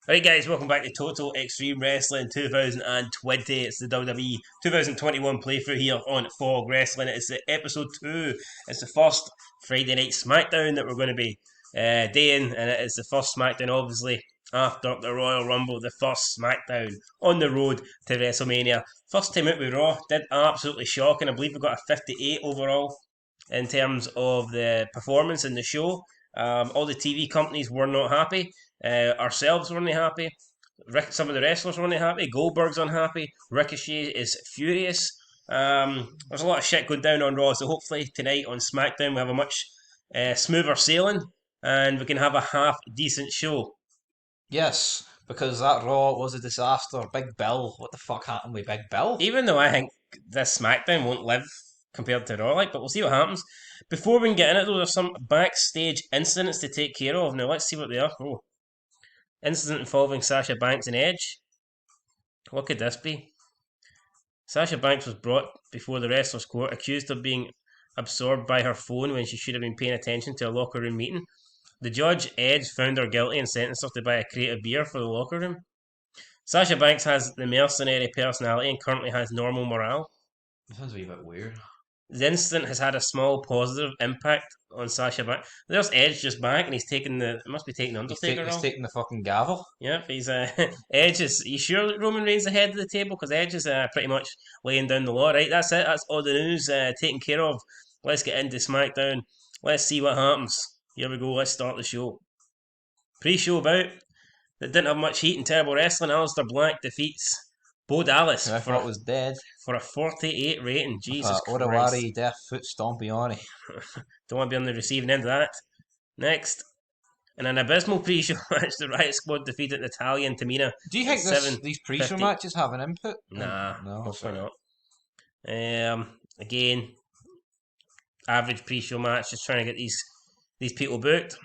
Alright guys, welcome back to Total Extreme Wrestling 2020. It's the WWE 2021 playthrough here on Fog Wrestling. It's the episode 2. It's the first Friday night Smackdown that we're going to be doing, and it is the first Smackdown obviously after the Royal Rumble, the first Smackdown on the road to WrestleMania. First time out with Raw, did absolutely shocking. I believe we got a 58 overall in terms of the performance in the show. All the TV companies were not happy. Ourselves weren't happy. Some of the wrestlers weren't happy. Goldberg's unhappy. Ricochet is furious. There's a lot of shit going down on Raw, so hopefully tonight on SmackDown we have a much smoother sailing and we can have a half decent show. Yes, because that Raw was a disaster. Big Bill, what the fuck happened with Big Bill? Even though I think this SmackDown won't live compared to Raw, but we'll see what happens. Before we can get in it though, there's some backstage incidents to take care of. Now let's see what they are. Oh. Incident involving Sasha Banks and Edge. What could this be? Sasha Banks was brought before the wrestlers' court, accused of being absorbed by her phone when she should have been paying attention to a locker room meeting. The judge, Edge, found her guilty and sentenced her to buy a crate of beer for the locker room. Sasha Banks has the mercenary personality and currently has normal morale. That sounds a wee bit weird. The incident has had a small positive impact on Sasha Banks. There's Edge just back, and he's taking the. It must be taking Undertaker. He's taking the fucking gavel. Yep, he's Edge is. You sure that Roman Reigns ahead of the table? Because Edge is pretty much laying down the law. Right, that's it. That's all the news taken care of. Let's get into SmackDown. Let's see what happens. Here we go. Let's start the show. Pre-show bout that didn't have much heat and terrible wrestling. Aleister Black defeats Bo Dallas I thought was dead. for a 48 rating. Jesus Christ. Orawari, death foot stompioni. Don't want to be on the receiving end of that. Next, in an abysmal pre-show match, the Riot Squad defeated Natalya and Tamina. Do you think these pre-show matches have an input? Nah, no, hopefully not. Again, average pre-show match, just trying to get these people booked.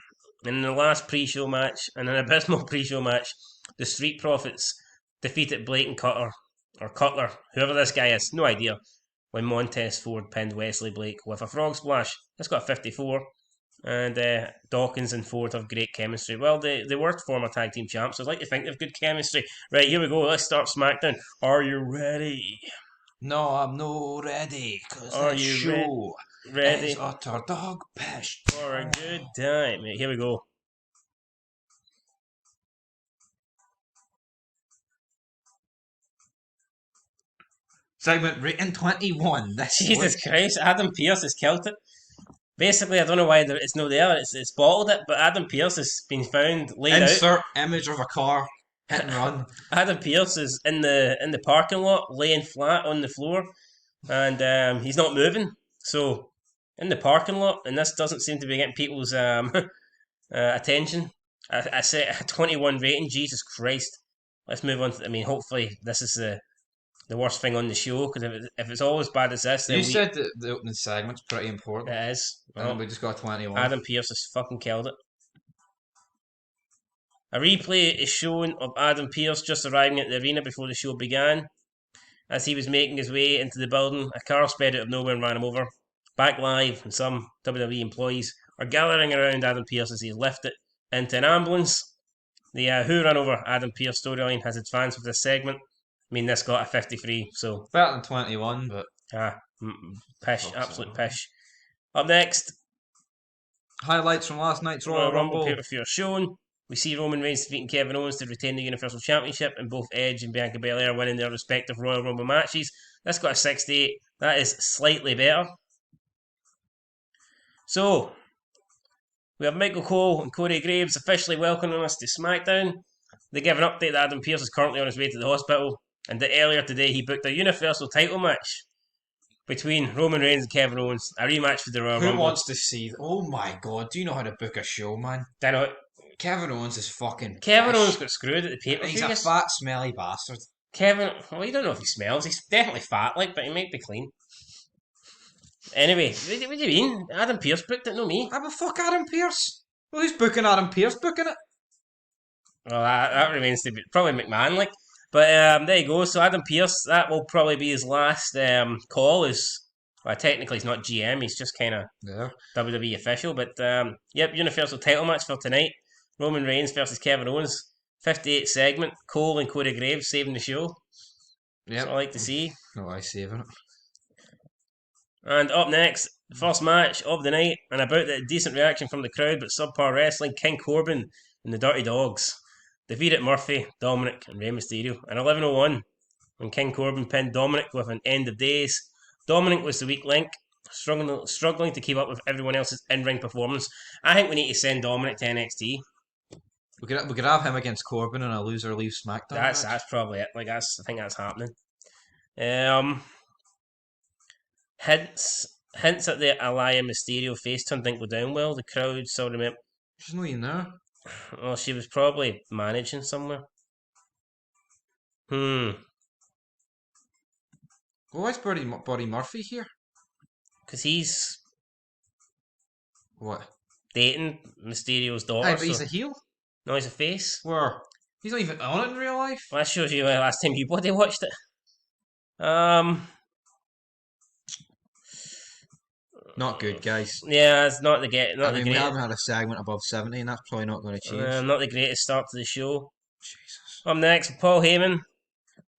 And in the last pre-show match, in an abysmal pre-show match, the Street Profits defeated Blake and Cutler, whoever this guy is, no idea, when Montez Ford pinned Wesley Blake with a frog splash. That's got a 54. And Dawkins and Ford have great chemistry. Well, they were former tag team champs, so I'd like to think they've good chemistry. Right, here we go. Let's start SmackDown. Are you ready? No, I'm not ready. Are you ready? It's utter dog piss. For a good time. Here we go. Segment rating 21. Jesus Christ, Adam Pearce has killed it. Basically, I don't know why it's not there. It's bottled it, but Adam Pearce has been found laid out. Insert image of a car hit and run. Adam Pearce is in the parking lot, laying flat on the floor, and he's not moving. So in the parking lot, and this doesn't seem to be getting people's attention. I set a 21 rating. Jesus Christ. Let's move on. Hopefully this is the worst thing on the show, because if it's always bad as this, then you said that the opening segment's pretty important. It is. And we just got 21. Adam Pearce has fucking killed it. A replay is shown of Adam Pearce just arriving at the arena before the show began. As he was making his way into the building, a car sped out of nowhere and ran him over. Back live, and some WWE employees are gathering around Adam Pearce as he is lifted into an ambulance. The Who Ran Over Adam Pearce storyline has advanced with this segment. This got a 53, so... Better than 21, but... Pish, absolute pish. Up next... Highlights from last night's Royal Rumble. Pay-per-view are shown. We see Roman Reigns defeating Kevin Owens to retain the Universal Championship, and both Edge and Bianca Belair winning their respective Royal Rumble matches. That's got a 68. That is slightly better. So... we have Michael Cole and Corey Graves officially welcoming us to SmackDown. They give an update that Adam Pearce is currently on his way to the hospital, and that earlier today he booked a Universal title match between Roman Reigns and Kevin Owens, a rematch for the Royal Rumble. Who wants to see... Oh my god, do you know how to book a show, man? I know. Kevin Owens is fucking... Kevin Owens got screwed at the pay-per-view. He's a fat, smelly bastard. Well, you don't know if he smells. He's definitely fat, but he might be clean. Anyway, what do you mean? Adam Pearce booked it, not me. But fuck Adam Pearce. Well, who's booking Adam Pearce booking it? Well, that remains to be... probably McMahon, But there you go. So Adam Pearce, that will probably be his last call. Well, technically he's not GM. He's just kind of WWE official. But yep, Universal title match for tonight. Roman Reigns versus Kevin Owens 58th segment, Cole and Corey Graves saving the show. Yep. That's what I like to see. No, I saving it. And up next, first match of the night, and about the decent reaction from the crowd, but subpar wrestling, King Corbin and the Dirty Dogs defeated Murphy, Dominic, and Rey Mysterio. And 11:01, when King Corbin pinned Dominic with an end of days. Dominic was the weak link, struggling to keep up with everyone else's in-ring performance. I think we need to send Dominic to NXT. We could have him against Corbin and a loser leaves SmackDown. That's probably it. I think that's happening. Hints at the Aliyah Mysterio face turn didn't go down well. The crowd saw them. She's not even there. Well, she was probably managing somewhere. Well, why is Buddy Murphy here? Because he's What? dating Mysterio's daughter. Aye, but he's a heel? No, he's a face. Where? He's not even on it in real life? Well, that shows you the last time you bloody watched it. Not good, guys. Yeah, it's not the get. We haven't had a segment above 70, and that's probably not going to change. Not the greatest start to the show. Jesus. Up next, Paul Heyman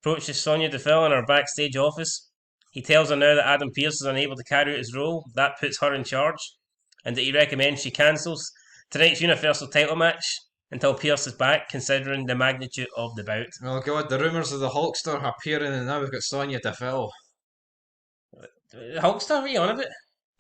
approaches Sonya Deville in her backstage office. He tells her now that Adam Pearce is unable to carry out his role. That puts her in charge, and that he recommends she cancels tonight's Universal title match until Pearce is back, considering the magnitude of the bout. Oh god, the rumours of the Hulkster appearing, and now we've got Sonya Deville. Hulkster, what are you on about?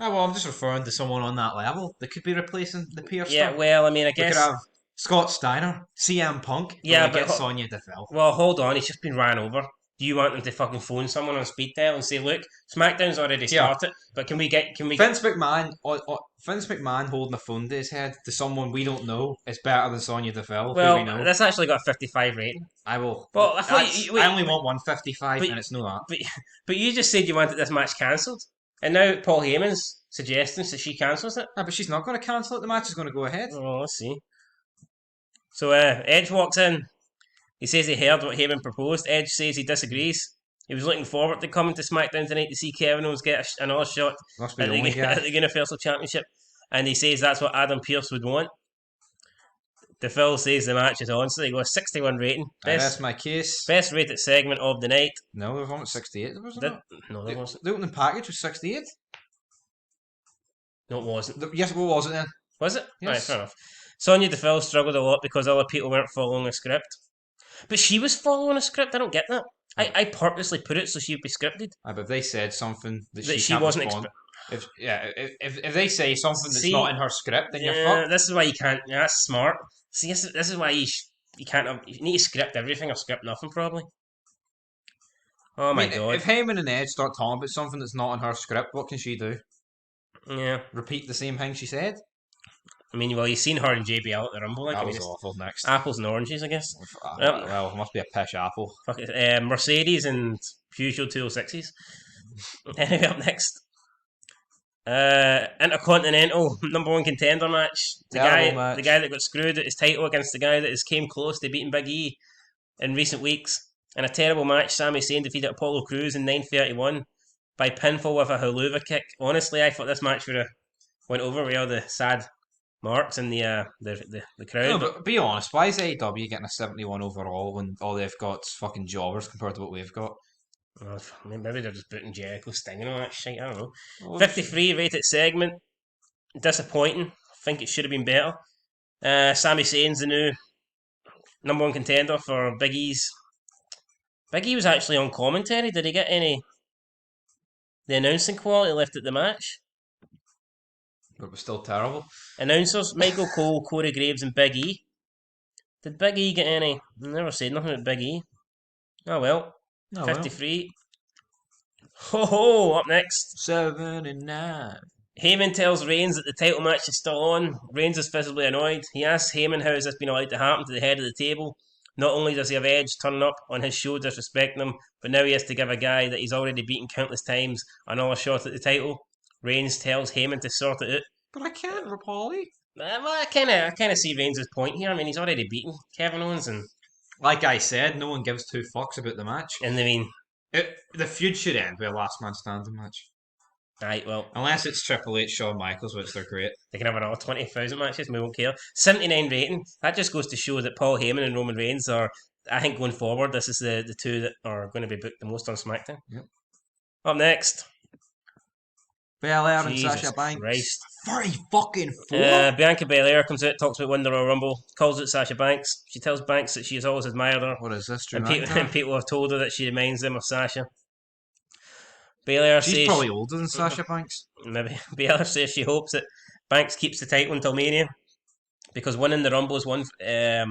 Oh, well, I'm just referring to someone on that level. They could be replacing the Pearce. Yeah, well, I mean, I we guess. could have Scott Steiner, CM Punk. Yeah, but get Sonya Deville. Well, hold on, he's just been ran over. Do you want them to fucking phone someone on speed dial and say, "Look, SmackDown's already started, but can we?" Vince McMahon holding a phone to his head to someone we don't know is better than Sonya Deville. Well, who we know. That's actually got a 55 rating. I will. Well, I only want 155, and it's not that. But you just said you wanted this match cancelled, and now Paul Heyman's suggesting that she cancels it. No, but she's not going to cancel it. The match is going to go ahead. Oh, let's see. So Edge walks in. He says he heard what Heyman proposed. Edge says he disagrees. He was looking forward to coming to SmackDown tonight to see Kevin Owens get another shot at the Universal Championship. And he says that's what Adam Pearce would want. DePhil says the match is on, so they go a 61 rating. That's my case. Best rated segment of the night. No, they've won 68. No, there wasn't. The opening package was 68? No, it wasn't. Yes, what was it then? Was it? Yes. Right, fair enough. Sonya Deville struggled a lot because other people weren't following a script. But she was following a script. I don't get that. I purposely put it so she'd be scripted. But if they said something that she she wasn't if they say something that's not in her script, then you're fucked. This is why you can't. Yeah, that's smart. See, this is why you can't. You need to script everything or script nothing, probably. Oh my god! If Heyman and Edge start talking about something that's not in her script, what can she do? Yeah. Repeat the same thing she said? I mean, well, you've seen her and JBL at the Rumble. That was awful. Next. Apples and oranges, I guess. Well, it must be a pish apple. Fuck it. Mercedes and Peugeot 206s. Anyway, up next. Intercontinental #1 contender match. The guy that got screwed at his title against the guy that has came close to beating Big E in recent weeks. In a terrible match, Sami Zayn defeated Apollo Crews in 9:31 by pinfall with a haluva kick. Honestly, I thought this match would have went over with all the sad marks in the crowd. No, but be honest, why is AEW getting a 71 overall when all they've got is fucking jobbers compared to what we've got? Well, maybe they're just putting Jericho, Sting and all that shit. I don't know. 53 rated segment. Disappointing. I think it should have been better. Sami Zayn's the new #1 contender for Big E's. Big E was actually on commentary. Did he get the announcing quality left at the match? But it was still terrible. Announcers, Michael Cole, Corey Graves and Big E. Did Big E get any? I never said nothing about Big E. Oh well. 53. Ho ho! Up next. 79. Heyman tells Reigns that the title match is still on. Reigns is visibly annoyed. He asks Heyman how has this been allowed to happen to the head of the table. Not only does he have Edge turning up on his show disrespecting him, but now he has to give a guy that he's already beaten countless times another shot at the title. Reigns tells Heyman to sort it out. But I can't, Rapoli. Well, I kind of see Reigns' point here. I mean, he's already beaten Kevin Owens, and like I said, no one gives two fucks about the match. And I mean, the feud should end with a last man standing match. Right, well, Unless it's Triple H, Shawn Michaels, which they're great. they can have another 20,000 matches, we won't care. 79 rating. That just goes to show that Paul Heyman and Roman Reigns are, I think, going forward, this is the two that are going to be booked the most on SmackDown. Yep. Up next, Belair and Jesus Sasha Banks. Christ. 30 fucking 4? Bianca Belair comes out, talks about winning the Royal Rumble, calls it Sasha Banks. She tells Banks that she has always admired her, What is this, Drew and McIntyre? people have told her that she reminds them of Sasha. Belair She's says probably older than Sasha Banks. maybe Belair says she hopes that Banks keeps the title until Mania because winning the Rumble is one. Yep.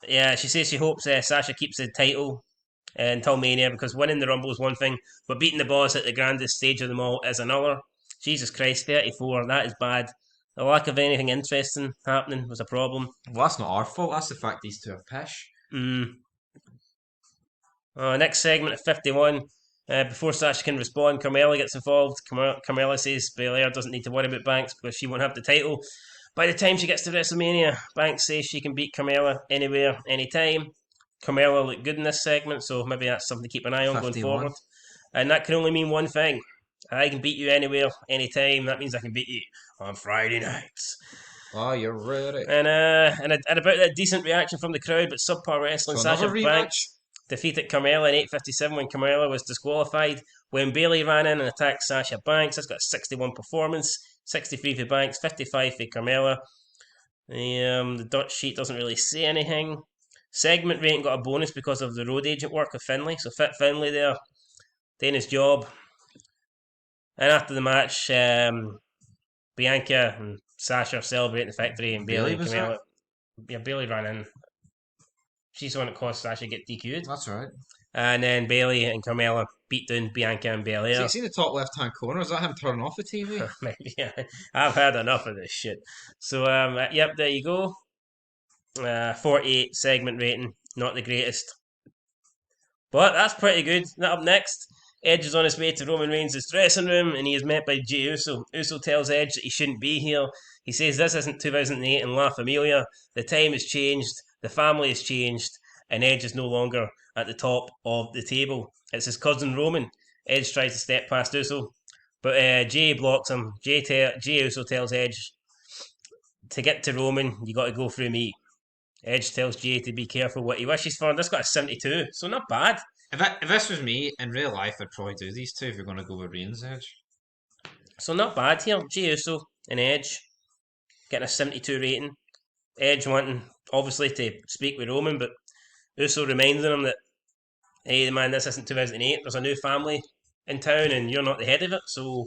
Yeah, she says she hopes Sasha keeps the title until Mania because winning the Rumble is one thing, but beating the boss at the grandest stage of them all is another. Jesus Christ, 34, that is bad. The lack of anything interesting happening was a problem. Well, that's not our fault. That's the fact these two are pish. Next segment at 51. Before Sasha can respond, Carmella gets involved. Carmella says Belair doesn't need to worry about Banks because she won't have the title. By the time she gets to WrestleMania, Banks says she can beat Carmella anywhere, anytime. Carmella looked good in this segment, so maybe that's something to keep an eye on 51. going forward. And that can only mean one thing. I can beat you anywhere, anytime. That means I can beat you on Friday nights. Oh, you're ready. And about that decent reaction from the crowd, but subpar wrestling. So Sasha another Banks defeated Carmella in 8:57 when Carmella was disqualified. When Bayley ran in and attacked Sasha Banks, that's got a 61 performance, 63 for Banks, 55 for Carmella. The dot sheet doesn't really say anything. Segment rating got a bonus because of the road agent work of Finlay, so Fit Finlay there doing his job. And after the match, Bianca and Sasha are celebrating the victory, and Bayley and Carmella. Yeah, Bayley ran in. She's the one that caused Sasha to get DQ'd. That's right. And then Bayley and Carmella beat down Bianca and Belair. See the top left-hand corner? Is that him turning off the TV? Maybe, yeah. I've had enough of this shit. So, yep, there you go. 48 segment rating, not the greatest. But that's pretty good. Up next, Edge is on his way to Roman Reigns' dressing room and he is met by Jey Uso. Uso tells Edge that he shouldn't be here. He says this isn't 2008 in La Familia. The time has changed, the family has changed, and Edge is no longer at the top of the table. It's his cousin Roman. Edge tries to step past Uso, but Jey blocks him. Jey Uso tells Edge, to get to Roman, you got to go through me. Edge tells Jey to be careful what he wishes for. This got a 72, so not bad. If this was me, in real life, I'd probably do these two if you're going to go with Reigns Edge. So not bad here. Jey Uso and Edge getting a 72 rating. Edge wanting, obviously, to speak with Roman, but Uso reminding him that, hey man, this isn't 2008. There's a new family in town and you're not the head of it. So,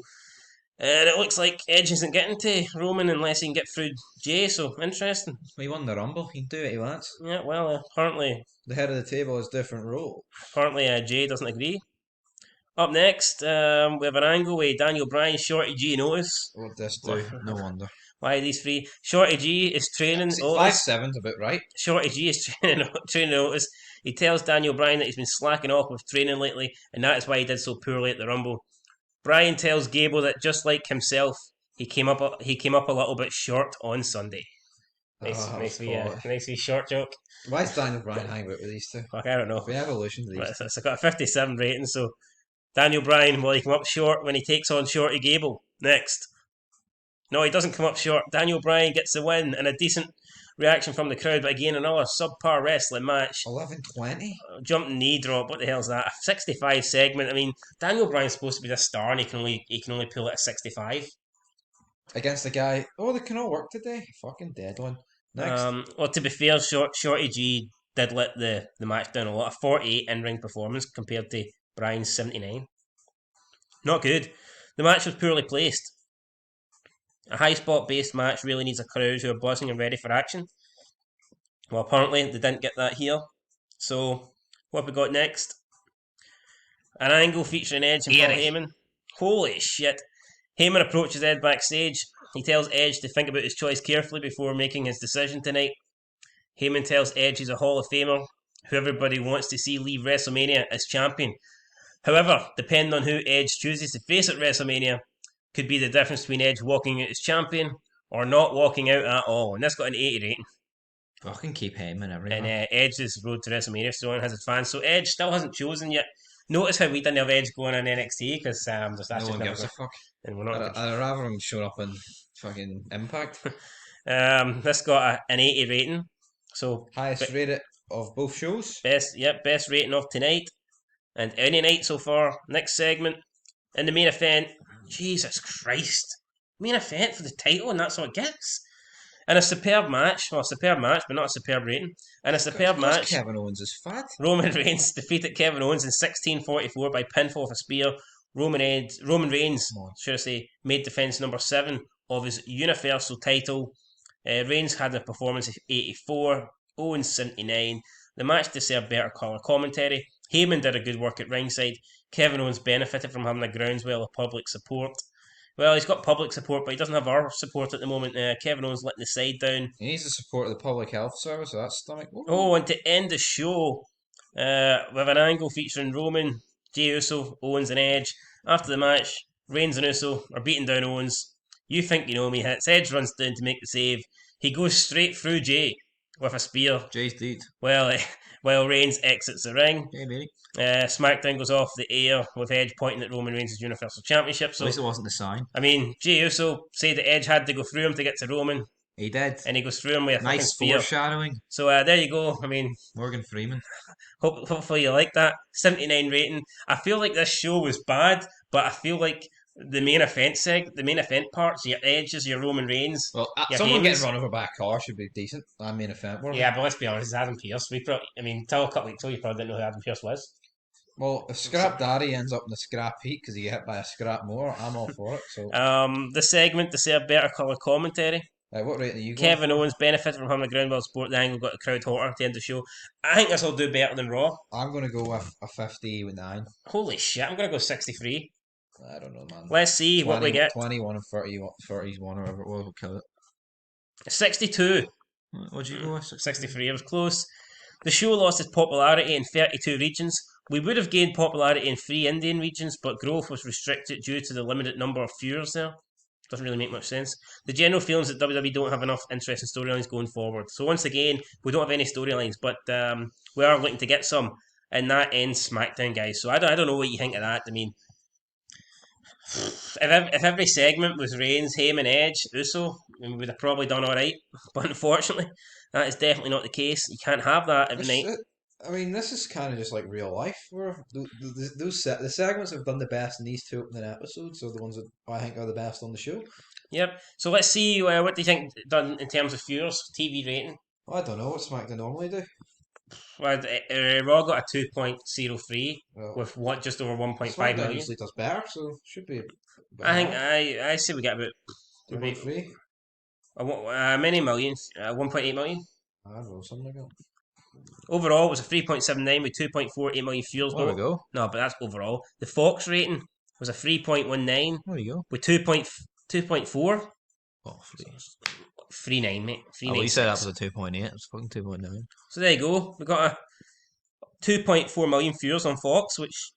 and it looks like Edge isn't getting to Roman unless he can get through Jey. So interesting. Well, he won the Rumble. He can do what he wants. Yeah, well, apparently the head of the table has different role. Apparently, Jey doesn't agree. Up next, we have an angle with Daniel Bryan, Shorty G, and Otis. What this do? No wonder. Why are these three? Shorty G is training Otis. 5'7's a bit right. Shorty G is training Otis. He tells Daniel Bryan that he's been slacking off with training lately, and that is why he did so poorly at the Rumble. Bryan tells Gable that just like himself, he came up a little bit short on Sunday. Nice wee short joke. Why is Daniel Bryan hanging out with these two? Fuck, I don't know. The evolution of these. It's got a 57 rating, so Daniel Bryan, will he come up short when he takes on Shorty Gable next? No, he doesn't come up short. Daniel Bryan gets the win and a decent reaction from the crowd, but again, another subpar wrestling match. 11:20? Jumping knee drop, what the hell's that? A 65 segment. I mean, Daniel Bryan's supposed to be the star and he can only pull it at 65. Against the guy, they can all work today. Fucking dead one. Next. Well, to be fair, Shorty G did let the match down a lot. A 48 in-ring performance compared to Bryan's 79. Not good. The match was poorly placed. A high spot based match really needs a crowd who are buzzing and ready for action. Well, apparently they didn't get that here. So, what have we got next? An angle featuring Edge and Paul Heyman. Holy shit. Heyman approaches Ed backstage. He tells Edge to think about his choice carefully before making his decision tonight. Heyman tells Edge he's a Hall of Famer who everybody wants to see leave WrestleMania as champion. However, depending on who Edge chooses to face at WrestleMania, could be the difference between Edge walking out as champion or not walking out at all. And that's got an 80 rating. Fucking keep Heyman And everywhere. Edge's road to WrestleMania still on has his fans. So Edge still hasn't chosen yet. Notice how we didn't have Edge going on NXT because that's No just one never gives a going. fuck. And we're not in control. I'd rather him show up in fucking Impact. This got an 80 rating. So Highest rated of both shows. best rating of tonight and any night so far. Next segment in the main event. Jesus Christ, main event for the title, and that's what it gets. And a superb match. Well, a superb match, but not a superb rating. And a superb Because match. Kevin Owens is fat. Roman Reigns defeated Kevin Owens in 1644 by pinfall with a spear. Roman Reigns, should I say, made defense number 7 of his Universal title. Reigns had a performance of 84, Owens 79. The match deserved better colour commentary. Heyman did a good work at ringside. Kevin Owens benefited from having a groundswell of public support. Well, he's got public support, but he doesn't have our support at the moment. Kevin Owens letting the side down. He needs the support of the public health service of that stomach. Ooh. Oh, and to end the show, with an angle featuring Roman, Jey Uso, Owens, and Edge. After the match, Reigns and Uso are beating down Owens. You think you know me hits. Edge runs down to make the save. He goes straight through Jey with a spear. Jay's deed. While Reigns exits the ring. Hey, mate. Smackdown goes off the air with Edge pointing at Roman Reigns' Universal Championship. So, At least it wasn't the sign. I mean, Jey Uso said that Edge had to go through him to get to Roman. He did. And he goes through him with a fucking Nice spear. foreshadowing. So there you go. I mean, Morgan Freeman. hopefully you like that. 79 rating. I feel like this show was bad, but I feel like the main event parts, your Edges, your Roman Reigns. Well, your someone Heymans. getting run over by a car should be decent. That main event. Yeah, but let's be honest, it's Adam Pearce. Till a couple weeks ago, you probably didn't know who Adam Pearce was. Well, if Scrap Daddy ends up in the scrap heat because he get hit by a scrap more, I'm all for it. So, The segment deserved better colour commentary. what rating are you going Kevin for? Owens benefited from having a groundball sport. The angle got the crowd hotter at the end of the show. I think this will do better than Raw. I'm going to go with a 59. Holy shit, I'm going to go 63. I don't know, man. Let's see what we get. 21 and 31 or whatever it was. We'll kill it. 62. What'd you go with? 63. It was close. The show lost its popularity in 32 regions. We would have gained popularity in 3 Indian regions, but growth was restricted due to the limited number of viewers there. Doesn't really make much sense. The general feeling is that WWE don't have enough interesting storylines going forward. So once again, we don't have any storylines, but we are looking to get some. And that ends SmackDown, guys. So I don't know what you think of that. I mean, if every segment was Reigns, Heyman, Edge, Uso, we would have probably done all right. But unfortunately, that is definitely not the case. You can't have that every night. I mean, this is kind of just like real life. Where the segments have done the best in these 2 opening episodes are the ones that I think are the best on the show. Yep. So let's see what do you think done in terms of viewers, TV rating. I don't know what SmackDown normally do. Well, Raw got a 2.03 with just over 1.5 SmackDown million. usually does better, so should be. I think I say we get about 2.3. Many millions, 1.8 million. I don't know, something like that. Overall, it was a 3.79 with 2.48 million viewers. There we go. No, but that's overall. The Fox rating was a 3.19. There you go. With 2.4. Oh, 3.9, mate. 3.96. Oh, you said that was a 2.8. It's fucking 2.9. So there you go. We got a 2.4 million viewers on Fox, which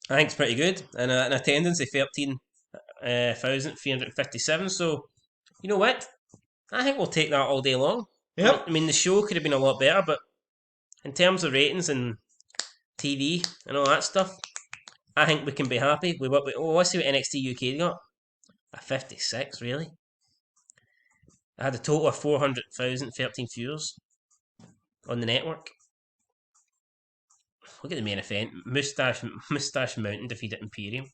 I think is pretty good. And an attendance of 13,357. So, you know what? I think we'll take that all day long. Yep. I mean, the show could have been a lot better, but in terms of ratings and TV and all that stuff, I think we can be happy with what let's see what NXT UK got. A 56, really? I had a total of 400,013 viewers on the network. Look at the main event. Mustache Mountain defeated Imperium.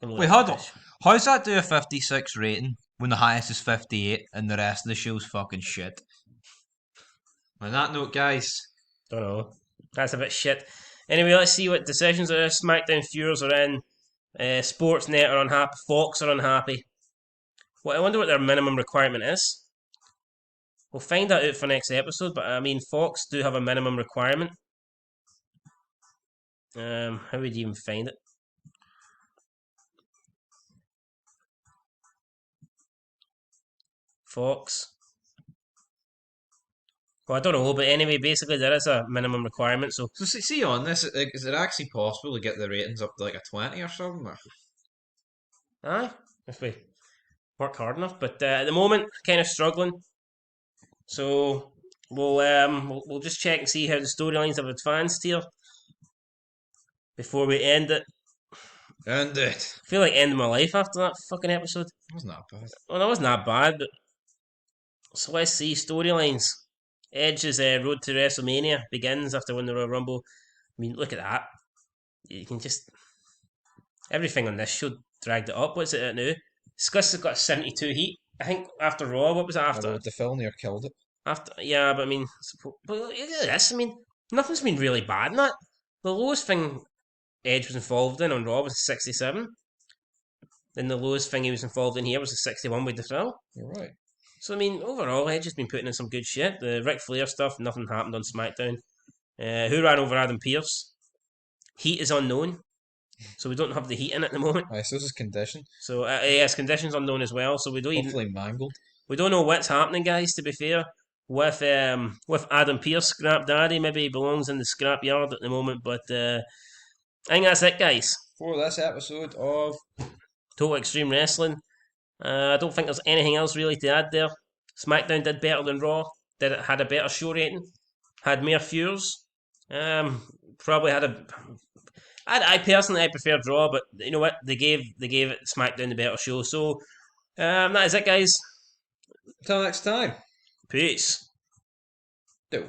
Wait, hold on. How's that do a 56 rating when the highest is 58 and the rest of the show's fucking shit? On that note, guys. Don't know. That's a bit shit. Anyway, let's see what decisions are. SmackDown viewers are in. Sportsnet are unhappy. Fox are unhappy. Well, I wonder what their minimum requirement is. We'll find that out for next episode, but I mean, Fox do have a minimum requirement. How would you even find it? Fox. Well, I don't know, but anyway, basically there is a minimum requirement. So see on this, is it actually possible to get the ratings up to like a 20 or something? Or? Aye, if we work hard enough. But at the moment, kind of struggling. So we'll just check and see how the storylines have advanced here before we end it. End it. I feel like ending my life after that fucking episode. It wasn't that bad. Well, that wasn't that bad, but so let's see storylines. Edge's road to WrestleMania begins after winning the Royal Rumble. I mean, look at that. You can just everything on this show dragged it up. What's it at now? Scus has got a 72 heat. I think after Raw, what was it after? Although the film near killed it. After yeah, but I mean, but look at this. I mean, nothing's been really bad in that. The lowest thing Edge was involved in on Raw was 67. Then the lowest thing he was involved in here was a 61 with the thrill. You're right. So I mean, overall, Edge has been putting in some good shit. The Ric Flair stuff, nothing happened on SmackDown. Who ran over Adam Pearce? Heat is unknown, so we don't have the heat in at the moment. I suppose it's condition. So yes, conditions unknown as well. So we don't Hopefully even mangled. we don't know what's happening, guys. To be fair, with Adam Pearce, Scrap Daddy, maybe he belongs in the scrap yard at the moment. But I think that's it, guys. For this episode of Total Extreme Wrestling. I don't think there's anything else really to add there. SmackDown did better than Raw. Had a better show rating. Had more viewers. Probably had a. I personally preferred Raw, but you know what? They gave it SmackDown the better show. So that is it, guys. until next time. Peace. Do.